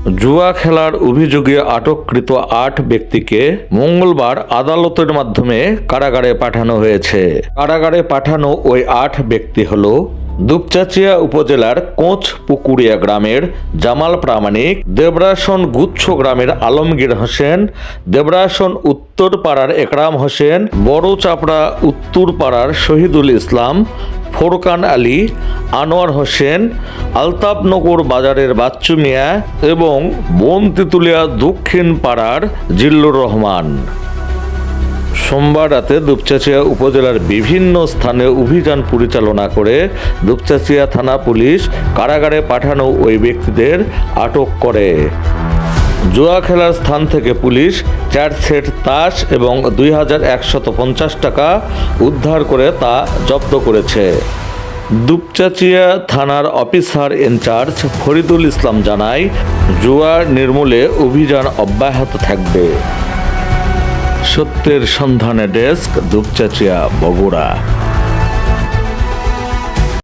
জুয়া খেলার অভিযোগে আটককৃত ৮ ব্যক্তিকে মঙ্গলবার আদালতের মাধ্যমে কারাগারে পাঠানো হয়েছে। কারাগারে পাঠানো ওই ৮ ব্যক্তি হল দুপচাচিয়া উপজেলার কোঁচপুকুরিয়া গ্রামের জামাল প্রামাণিক, দেবরাসন গুচ্ছ গ্রামের আলমগীর হোসেন, দেবরাসন উত্তর পাড়ার একরাম হোসেন, বড় চাপড়া উত্তর পাড়ার শহীদুল ইসলাম, ফোরকান আলী, আনোয়ার হোসেন, আলতাফনগর বাজারের বাচ্চু মিয়া এবং বনতিতুলিয়া দক্ষিণ পাড়ার জিল্লুর রহমান। সোমবার রাতে দুপচাচিয়া উপজেলার বিভিন্ন স্থানে অভিযান পরিচালনা করে দুপচাচিয়া থানা পুলিশ কারাগারে পাঠানো ওই ব্যক্তিদের আটক করে। জুয়া খেলার স্থান থেকে পুলিশ 4 সেট তাস এবং 2150 টাকা উদ্ধার করে তা জব্দ করেছে। দুপচাচিয়া থানার অফিসার ইনচার্জ ফরিদুল ইসলাম জানায়, জুয়া নির্মূলে অভিযান অব্যাহত থাকবে। সত্যের সন্ধানে ডেস্ক, দুপচাচিয়া, বগুড়া।